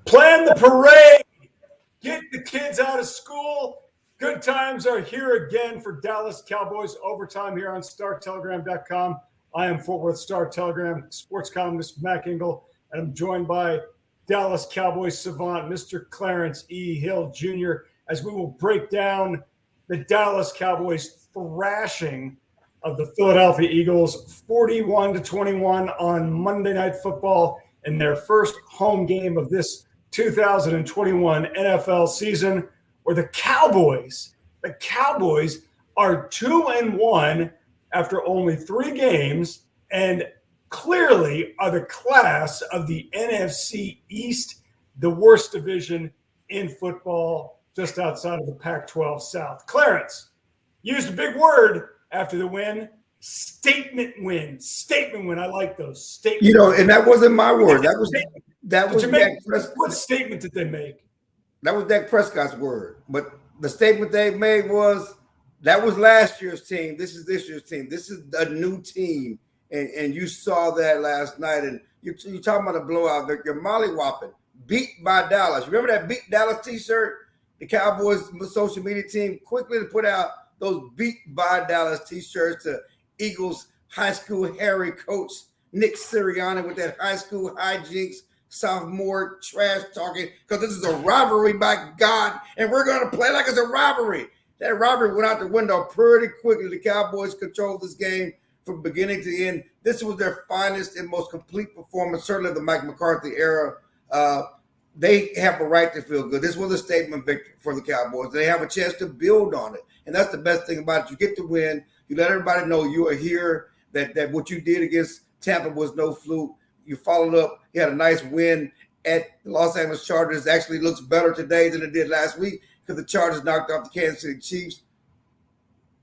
Plan the parade. Get the kids out of school. Good times are here again for Dallas Cowboys Overtime here on StarTelegram.com. I am Fort Worth Star-Telegram sports columnist Mac Engel, and I'm joined by Dallas Cowboys savant, Mr. Clarence E. Hill Jr., as we will break down the Dallas Cowboys thrashing of the Philadelphia Eagles 41-21 on Monday Night Football in their first home game of this 2021 NFL season, where the Cowboys are 2-1 after only 3 games and clearly are the class of the NFC East, the worst division in football, just outside of the Pac-12 South. Clarence used a big word after the win. Statement win. I like those statements. And that wasn't my word. That was Dak Prescott. What statement did they make? That was Dak Prescott's word. But the statement they made was that was last year's team. This is this year's team. This is a new team. And you saw that last night. And you're talking about a blowout. You're mollywhopping. Beat by Dallas. Remember that Beat Dallas t-shirt? The Cowboys social media team quickly to put out those Beat by Dallas t-shirts to Eagles high school Harry coach Nick Sirianni with that high school hijinks, sophomore trash talking, because this is a rivalry, by God, and we're going to play like it's a rivalry. That rivalry went out the window pretty quickly. The Cowboys controlled this game from beginning to end. This was their finest and most complete performance, certainly the Mike McCarthy era. They have a right to feel good. This was a statement victory for the Cowboys. They have a chance to build on it, and that's the best thing about it. You get to win. You let everybody know you are here, that what you did against Tampa was no fluke. You followed up. You had a nice win at the Los Angeles Chargers. It actually looks better today than it did last week because the Chargers knocked off the Kansas City Chiefs.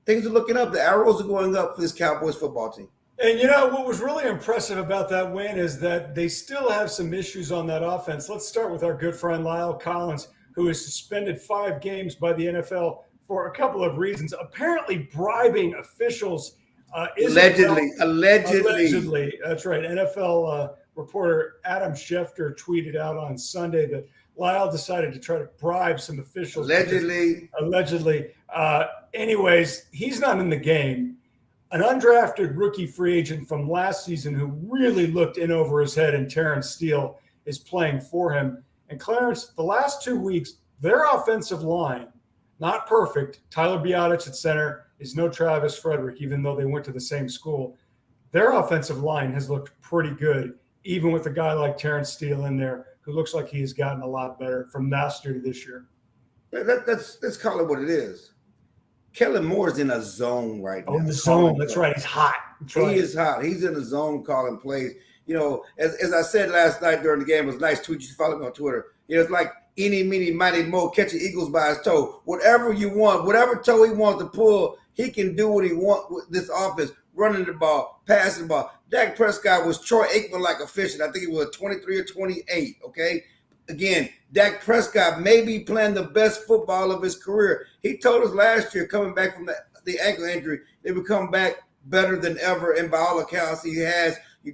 Things are looking up. The arrows are going up for this Cowboys football team. And what was really impressive about that win is that they still have some issues on that offense. Let's start with our good friend Lyle Collins, who is suspended 5 games by the NFL for a couple of reasons. Apparently bribing officials. Allegedly. That's right. NFL reporter Adam Schefter tweeted out on Sunday that Lyle decided to try to bribe some officials. Allegedly. Anyways, he's not in the game. An undrafted rookie free agent from last season who really looked in over his head, and Terrence Steele is playing for him. And Clarence, the last 2 weeks, their offensive line, not perfect. Tyler Biadasz at center is no Travis Frederick, even though they went to the same school. Their offensive line has looked pretty good, even with a guy like Terrence Steele in there, who looks like he has gotten a lot better from last year to this year. Let's call it what it is. Kellen Moore's in a zone right now. In the zone. That's right. He's hot. He is hot. He's in the zone calling plays. As I said last night during the game, it was a nice tweet. You should follow me on Twitter. It's like eeny, meeny, miny, mo, catch the Eagles by his toe. Whatever you want, whatever toe he wants to pull, he can do what he wants with this offense, running the ball, passing the ball. Dak Prescott was Troy Aikman-like efficient. I think he was 23 or 28, okay? Again, Dak Prescott may be playing the best football of his career. He told us last year, coming back from the ankle injury, they would come back better than ever, and by all accounts, he has. We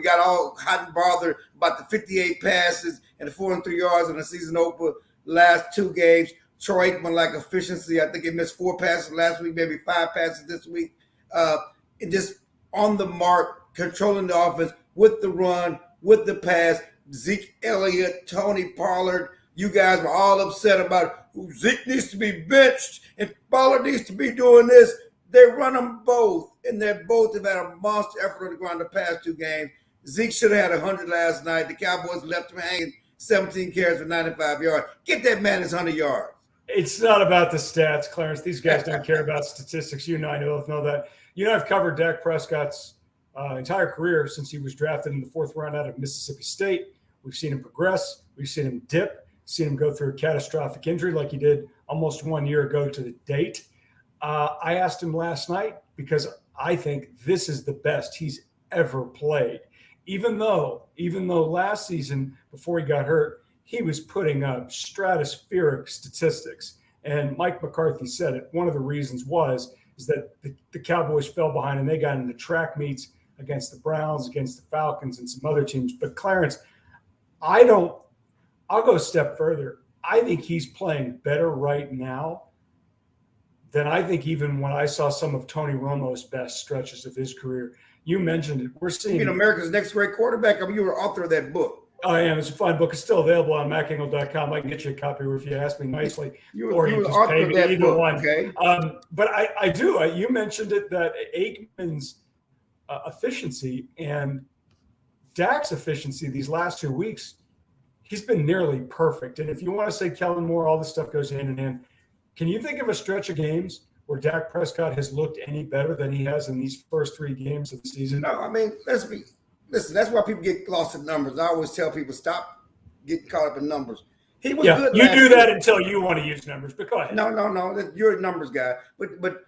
got all hot and bothered about the 58 passes and the 403 yards in the season opener last 2 games. Troy Aikman-like efficiency. I think he missed 4 passes last week, maybe 5 passes this week. And just on the mark, controlling the offense with the run, with the pass. Zeke Elliot, Tony Pollard, you guys were all upset about Zeke needs to be benched and Pollard needs to be doing this. They run them both, and they both have had a monster effort on the ground the past 2 games. Zeke should have had 100 last night. The Cowboys left him hanging 17 carries for 95 yards. Get that man his 100 yards. It's not about the stats, Clarence. These guys don't care about statistics. You and I both know that. I've covered Dak Prescott's entire career since he was drafted in the 4th round out of Mississippi State. We've seen him progress. We've seen him dip. Seen him go through a catastrophic injury like he did almost 1 year ago to the date. I asked him last night because I think this is the best he's ever played. Even though last season, before he got hurt, he was putting up stratospheric statistics. And Mike McCarthy said it. One of the reasons is that the Cowboys fell behind and they got into track meets against the Browns, against the Falcons, and some other teams. But Clarence, I I'll go a step further. I think he's playing better right now than I think even when I saw some of Tony Romo's best stretches of his career. You mentioned it. We're seeing. You mean America's Next Great Quarterback? I mean, you were author of that book. I am. It's a fine book. It's still available on macengel.com. I can get you a copy if you ask me nicely, or you just pay me either book, one. Okay. But I do. You mentioned it, that Aikman's efficiency and Dak's efficiency these last 2 weeks, he's been nearly perfect. And if you want to say Kellen Moore, all this stuff goes hand in hand. Can you think of a stretch of games where Dak Prescott has looked any better than he has in these first 3 games of the season? No, I mean, listen, that's why people get lost in numbers. I always tell people, stop getting caught up in numbers. He was good. You do that until you want to use numbers, but go ahead. No. You're a numbers guy. But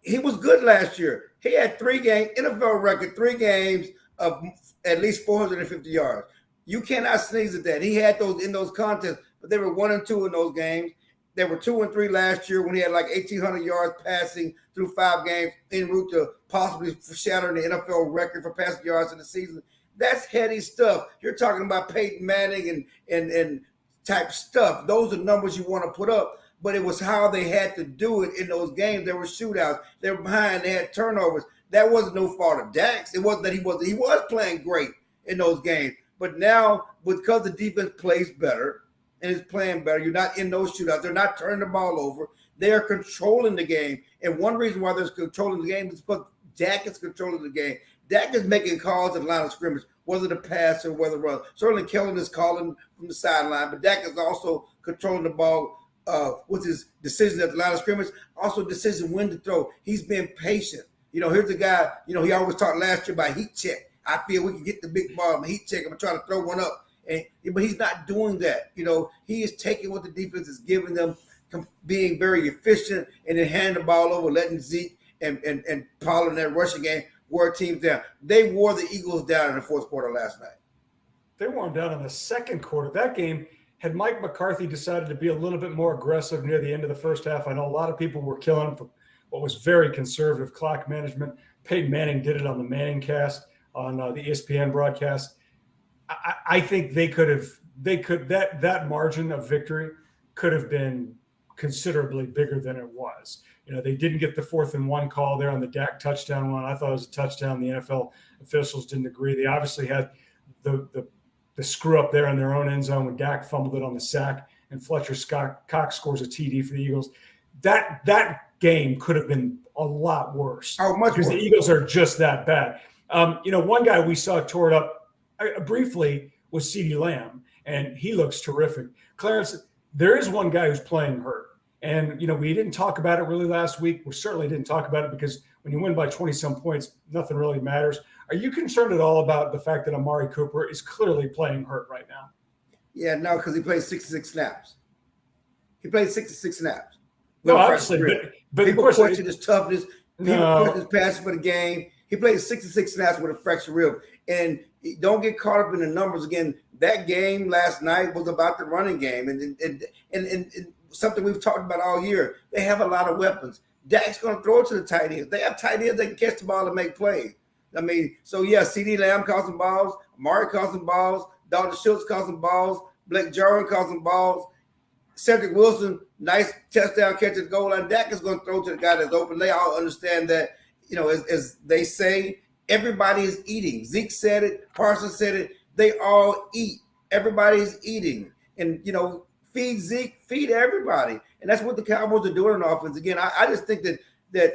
he was good last year. He had 3 games, NFL record, 3 games of at least 450 yards. You cannot sneeze at that. He had those in those contests, but they were 1-2 in those games. They were 2-3 last year when he had like 1,800 yards passing through 5 games en route to possibly shattering the NFL record for passing yards in the season. That's heady stuff. You're talking about Peyton Manning and type stuff. Those are numbers you want to put up, but it was how they had to do it in those games. There were shootouts. They were behind. They had turnovers. That wasn't no fault of Dax. It wasn't that he was playing great in those games. But now, because the defense plays better and is playing better, you're not in those shootouts. They're not turning the ball over. They are controlling the game. And one reason why they're controlling the game is because Dak is controlling the game. Dak is making calls at the line of scrimmage, whether the pass or whether run. Certainly, Kellen is calling from the sideline, but Dak is also controlling the ball with his decision at the line of scrimmage, also decision when to throw. He's been patient. Here's a guy, he always talked last year about heat check. I feel we can get the big ball and heat check. I'm trying to throw one up. But he's not doing that. He is taking what the defense is giving them, being very efficient, and then handing the ball over, letting Zeke and Pollard in that rushing game wear teams down. They wore the Eagles down in the fourth quarter last night. They wore them down in the second quarter. That game, had Mike McCarthy decided to be a little bit more aggressive near the end of the first half, I know a lot of people were killing him for what was very conservative clock management. Peyton Manning did it on the Manning cast on the ESPN broadcast. I think that margin of victory could have been considerably bigger than it was. They didn't get the 4th and 1 call there on the Dak touchdown one. I thought it was a touchdown. The NFL officials didn't agree. They obviously had the screw up there in their own end zone when Dak fumbled it on the sack and Fletcher Cox scores a TD for the Eagles. That game could have been a lot worse. Oh, much because worse. The Eagles are just that bad. One guy we saw tore it up briefly was CeeDee Lamb, and he looks terrific. Clarence, there is one guy who's playing hurt. And, we didn't talk about it really last week. We certainly didn't talk about it because when you win by 20-some points, nothing really matters. Are you concerned at all about the fact that Amari Cooper is clearly playing hurt right now? Yeah, no, because he played 66 snaps. He played 66 snaps. No, obviously, but people of course, question his toughness. People question his passion for the game. He played 66 snaps with a fractured rib. And don't get caught up in the numbers again. That game last night was about the running game. And something we've talked about all year. They have a lot of weapons. Dak's going to throw it to the tight ends. They have tight ends that can catch the ball and make plays. I mean, so yeah, CeeDee Lamb caught some balls. Amari caught some balls. Dalton Schultz caught some balls. Blake Jarwin caught some balls. Cedric Wilson, nice touchdown catch at the goal line. Dak is going to throw to the guy that's open. They all understand that, as they say, everybody is eating. Zeke said it. Parsons said it. They all eat. Everybody's eating. And, feed Zeke, feed everybody. And that's what the Cowboys are doing on offense. Again, I just think that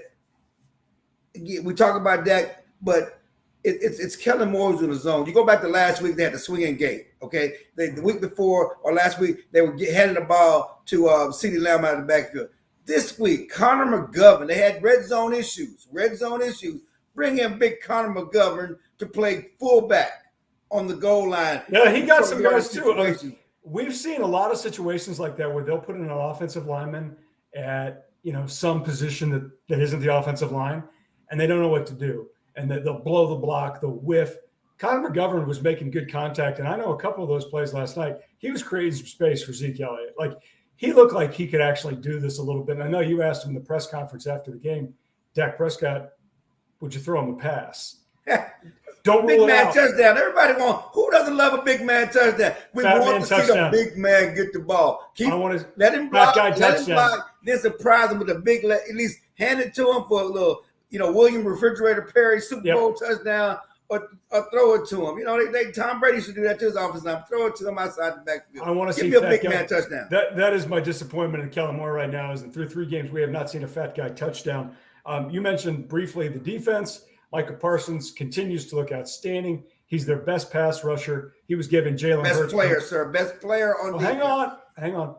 we talk about Dak, but it's Kellen Moore who's in the zone. You go back to last week, they had the swinging gate, okay? The week before or last week, they were handing the ball to CeeDee Lamb out of the backfield. This week, Connor McGovern, they had red zone issues. Bring in big Connor McGovern to play fullback on the goal line. Yeah, he got some guys too. We've seen a lot of situations like that where they'll put in an offensive lineman at some position that isn't the offensive line, and they don't know what to do. And they'll blow the block, they'll whiff. Connor McGovern was making good contact, and I know a couple of those plays last night. He was creating some space for Zeke Elliott. Like, he looked like he could actually do this a little bit. And I know you asked him in the press conference after the game, Dak Prescott, would you throw him a pass? Don't big rule it man out. touchdown. Everybody who doesn't love a big man touchdown? We Fat want man to touchdown. see the big man get the ball. Let him fat block. guy Let him touchdown. block. Then surprise him with a big. At least hand it to him for a little. William Refrigerator Perry Super Bowl touchdown, or throw it to him. Tom Brady should do that to his offense now. Throw it to him outside the backfield. I want to see Give me a a big man touchdown. That is my disappointment in Kellen Moore right now. Is that through 3 games we have not seen a fat guy touchdown. You mentioned briefly the defense. Micah Parsons continues to look outstanding. He's their best pass rusher. He was given Jalen Hurts. Best player, sir. Best player on defense. Hang on.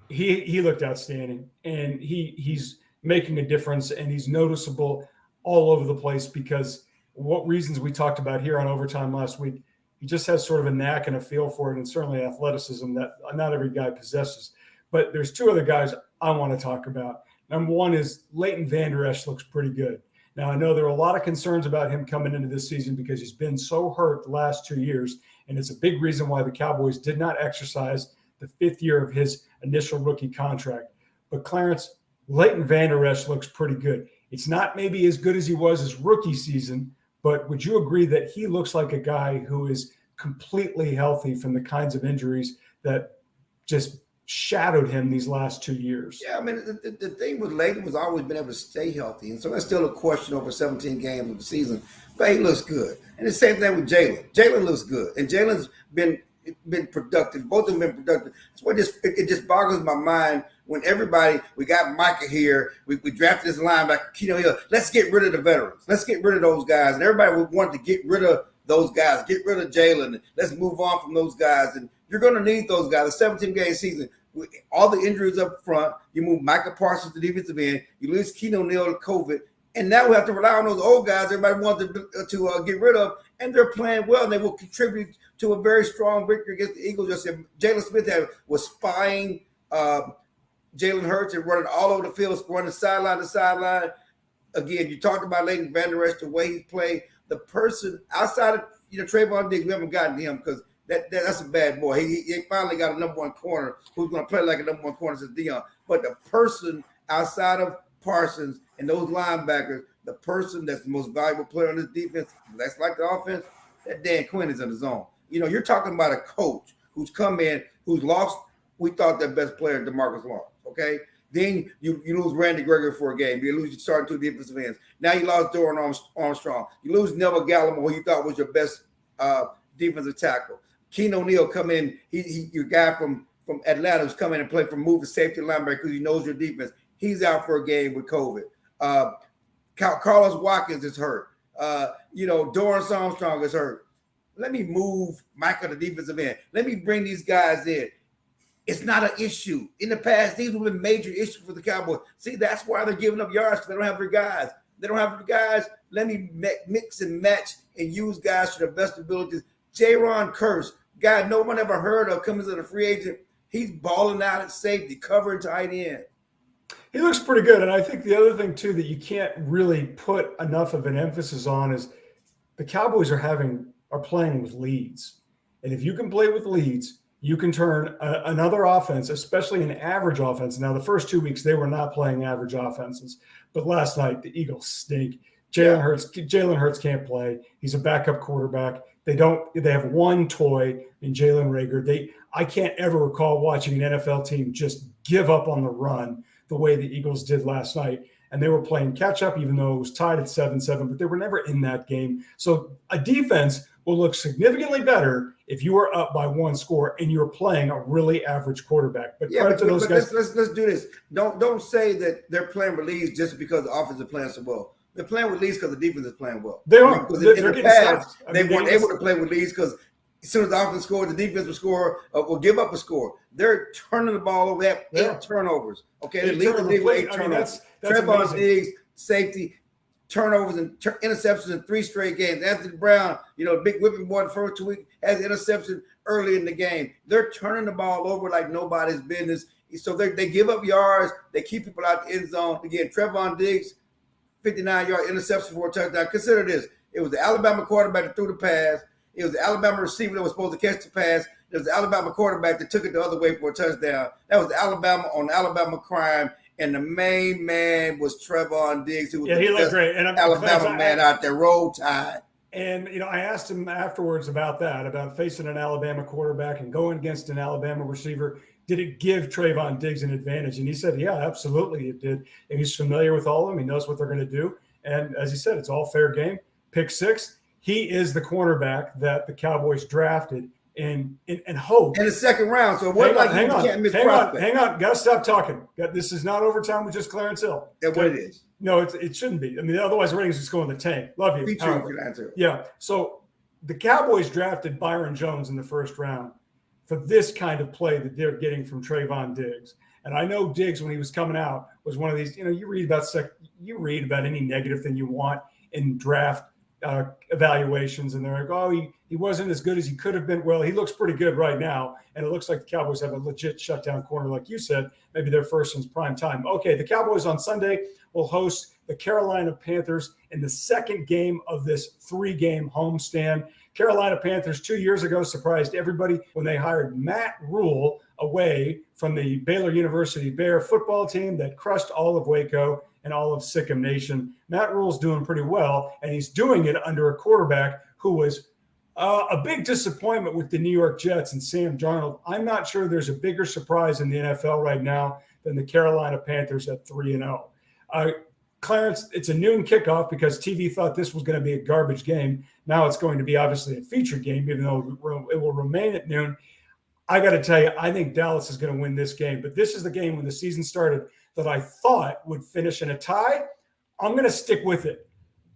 He looked outstanding, and he's making a difference, and he's noticeable all over the place because what reasons we talked about here on Overtime last week. He just has sort of a knack and a feel for it, and certainly athleticism that not every guy possesses. But there's 2 other guys I want to talk about. Number 1 is Leighton Vander Esch looks pretty good. Now, I know there are a lot of concerns about him coming into this season because he's been so hurt the last 2 years, and it's a big reason why the Cowboys did not exercise the 5th year of his initial rookie contract. But Clarence, Leighton Vander Esch looks pretty good. It's not maybe as good as he was his rookie season, but would you agree that he looks like a guy who is completely healthy from the kinds of injuries that just shadowed him these last 2 years? Yeah, I mean, the thing with Leighton was always been able to stay healthy. And so that's still a question over 17 games of the season. But he looks good. And the same thing with Jalen. Jalen looks good. And Jalen's been productive. Both of them been productive. That's what it just boggles my mind when we got Micah here, we drafted this linebacker, Keno Hill. Let's get rid of the veterans. Let's get rid of those guys. And everybody would want to get rid of those guys, get rid of Jalen. Let's move on from those guys. And you're going to need those guys. A 17-game season, with all the injuries up front, you move Micah Parsons to defensive end, you lose Keno Hill to COVID, and now we have to rely on those old guys everybody wants to get rid of, and they're playing well, and they will contribute to a very strong victory against the Eagles. Just Jalen Smith was spying Jalen Hurts and running all over the field, running sideline to sideline. Again, you talked about Leighton Vander Esch, the way he played. The person outside of Trayvon Diggs, we haven't gotten him because that's a bad boy. He finally got a number 1 corner who's going to play like a number 1 corner since Dion. But the person outside of Parsons and those linebackers, the person that's the most valuable player on this defense, that's like the offense, that Dan Quinn is in the zone. You're talking about a coach who's come in, who's lost, we thought their best player, DeMarcus Lawrence, okay? Then you lose Randy Gregory for a game. You lose your starting 2 defensive ends. Now you lost Doran Armstrong. You lose Neville Gallimore, who you thought was your best defensive tackle. Keno Neal come in. Your guy from Atlanta who's come in and play from move to safety linebacker because he knows your defense. He's out for a game with COVID. Carlos Watkins is hurt. Doran Armstrong is hurt. Let me move Michael to defensive end. Let me bring these guys in. It's not an issue. In the past, these have been major issues for the Cowboys. See, that's why they're giving up yards because they don't have their guys. They don't have their guys. Let me mix and match and use guys to their best abilities. Jaron Kearse, guy no one ever heard of, coming as a free agent. He's balling out at safety, covering tight end. He looks pretty good. And I think the other thing, too, that you can't really put enough of an emphasis on is the Cowboys are playing with leads. And if you can play with leads, you can turn another offense, especially an average offense. Now, the first 2 weeks, they were not playing average offenses. But last night, the Eagles stink. Jalen Hurts can't play. He's a backup quarterback. They have one toy in Jalen Reagor. I can't ever recall watching an NFL team just give up on the run the way the Eagles did last night. And they were playing catch up, even though it was tied at 7-7, but they were never in that game. So a defense will look significantly better if you are up by 1 score and you're playing a really average quarterback. But credit to those guys. Let's do this. Don't say that they're playing with leads just because the offense is playing so well. They're playing with leads because the defense is playing well. They are. Because in the past, they weren't able to play with leads because as soon as the offense scores, the defense will score will give up a score. They're turning the ball over. They have 8 turnovers. Okay, they lead the league with 8 turnovers. Trevon Diggs, safety, turnovers and interceptions in 3 straight games. Anthony Brown, big whipping boy the first 2 weeks, has an interception early in the game. They're turning the ball over like nobody's business. So they give up yards. They keep people out the end zone. Again, Trevon Diggs, 59-yard interception for a touchdown. Consider this. It was the Alabama quarterback that threw the pass. It was the Alabama receiver that was supposed to catch the pass. It was the Alabama quarterback that took it the other way for a touchdown. That was Alabama on Alabama crime. And the main man was Trevon Diggs, who was he looked great. And Alabama man out there, Roll Tide. And, I asked him afterwards about that, about facing an Alabama quarterback and going against an Alabama receiver. Did it give Trayvon Diggs an advantage? And he said, yeah, absolutely it did. And he's familiar with all of them. He knows what they're going to do. And as he said, it's all fair game. Pick six. He is the cornerback that the Cowboys drafted and hope. In the second round. So what hang on. Got to stop talking. This is not overtime with just Clarence Hill. That's what it is. No, it shouldn't be. I mean, otherwise ratings just go in the tank. Love you. Yeah. So the Cowboys drafted Byron Jones in the first round for this kind of play that they're getting from Trayvon Diggs. And I know Diggs, when he was coming out, was one of these, you read about any negative thing you want in draft evaluations, and they're like, oh, he wasn't as good as he could have been. Well, he looks pretty good right now, and it looks like the Cowboys have a legit shutdown corner, like you said, maybe their first since prime time. Okay, the Cowboys on Sunday will host the Carolina Panthers in the second game of this 3-game homestand. Carolina Panthers 2 years ago surprised everybody when they hired Matt Rule away from the Baylor University Bear football team that crushed all of Waco and all of Sikkim Nation. Matt Rule's doing pretty well, and he's doing it under a quarterback who was a big disappointment with the New York Jets and Sam Darnold. I'm not sure there's a bigger surprise in the NFL right now than the Carolina Panthers at 3-0. Clarence, it's a noon kickoff because TV thought this was going to be a garbage game. Now it's going to be obviously a featured game, even though it will remain at noon. I got to tell you, I think Dallas is going to win this game. But this is the game when the season started that I thought would finish in a tie. I'm going to stick with it.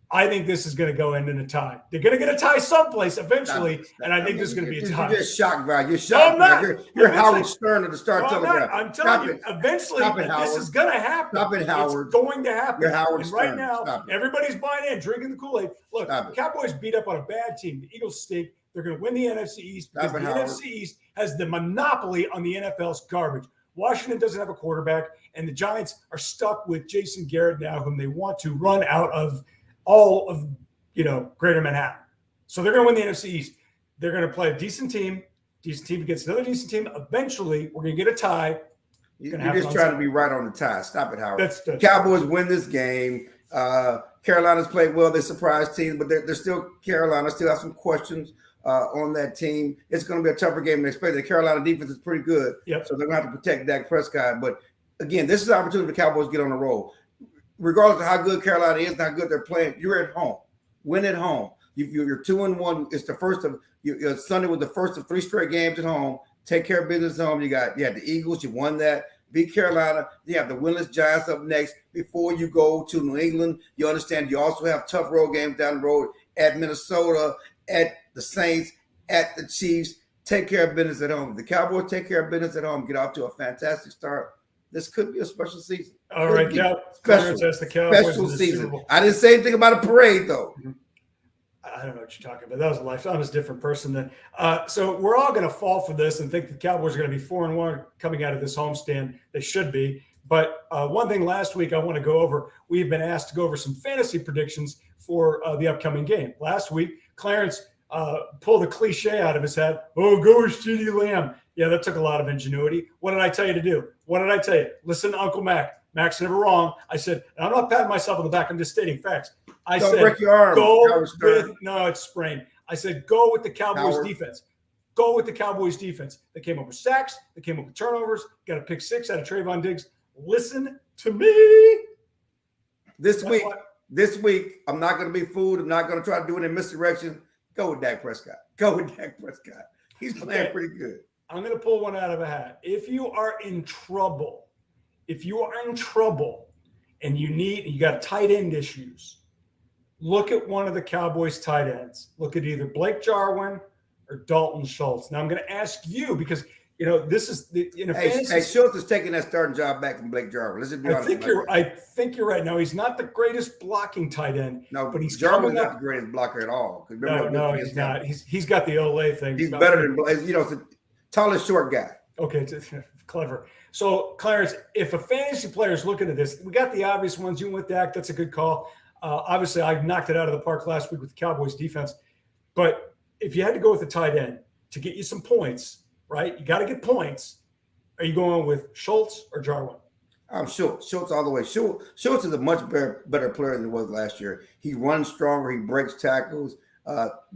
I think this is going to go in a tie. They're going to get a tie someplace eventually, and I think this is going to be a tie. You're just shocked, Val. You're shocked. No, you're Howard Stern of the Star Telegram. I'm telling you, eventually this is going to happen. Stop it, Howard. It's going to happen. You're Howard and Stern. Right now, everybody's buying in, drinking the Kool-Aid. Look, the Cowboys beat up on a bad team. The Eagles stink. They're going to win the NFC East because the NFC East has the monopoly on the NFL's garbage. Washington doesn't have a quarterback, and the Giants are stuck with Jason Garrett now, whom they want to run out of all of Greater Manhattan. So they're going to win the NFC East. They're going to play a decent team against another decent team. Eventually, we're going to get a tie. You're just trying to be right on the tie. Stop it, Howard. That's Cowboys win this game. Carolina's played well. They surprised teams, but they're still Carolina. Still have some questions on that team. It's going to be a tougher game than expected. The Carolina defense is pretty good, so they're going to have to protect Dak Prescott. But again, this is an opportunity for the Cowboys to get on the roll. Regardless of how good Carolina is, how good they're playing, you're at home. Win at home. You're 2-1. It's the first of Sunday was the first of 3 straight games at home. Take care of business at home. You had the Eagles. You won that. Beat Carolina. You have the winless Giants up next before you go to New England. You understand you also have tough road games down the road at Minnesota, at the Saints, at the Chiefs. Take care of business at home. The Cowboys take care of business at home. Get off to a fantastic start. This could be a special season. All right, special season. I didn't say anything about a parade, though. I don't know what you're talking about. That was a life. I'm a different person then. So we're all going to fall for this and think the Cowboys are going to be 4-1 coming out of this homestand. They should be. But one thing last week I want to go over. We've been asked to go over some fantasy predictions for the upcoming game. Last week, Clarence pulled a cliche out of his head. Oh, go with CeeDee Lamb. Yeah, that took a lot of ingenuity. What did I tell you to do? What did I tell you? Listen to Uncle Mac. Mac's never wrong. I said, and I'm not patting myself on the back. I'm just stating facts. I said, break your arm. No, it's sprained. I said, go with the Cowboys defense. Go with the Cowboys defense. They came up with sacks. They came up with turnovers. Got a pick 6 out of Trayvon Diggs. Listen to me. This week, I'm not going to be fooled. I'm not going to try to do it in misdirection. Go with Dak Prescott. He's playing pretty good. I'm going to pull one out of a hat. If you are in trouble, and you got tight end issues, look at one of the Cowboys tight ends. Look at either Blake Jarwin or Dalton Schultz. Now I'm going to ask you because this is Schultz is taking that starting job back from Blake Jarwin. Let's just be honest. I think you're right. Now he's not the greatest blocking tight end. No, but Jarwin's not the greatest blocker at all. No, he's not. He's got the Olay thing. He's better than it's the tallest short guy. Okay, clever. So, Clarence, if a fantasy player is looking at this, we got the obvious ones. You went with Dak. That's a good call. Obviously, I knocked it out of the park last week with the Cowboys defense. But if you had to go with a tight end to get you some points, right? You got to get points. Are you going with Schultz or Jarwin? I'm Schultz all the way. Schultz is a much better player than he was last year. He runs stronger. He breaks tackles.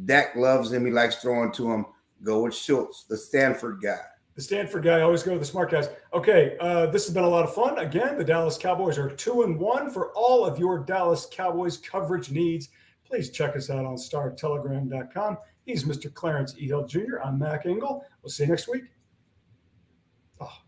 Dak loves him. He likes throwing to him. Go with Schultz, the Stanford guy. The Stanford guy, always go with the smart guys. Okay, this has been a lot of fun. Again, the Dallas Cowboys are 2-1. For all of your Dallas Cowboys coverage needs, please check us out on StarTelegram.com. He's Mr. Clarence E. Hill Jr. I'm Mac Engel. We'll see you next week. Oh.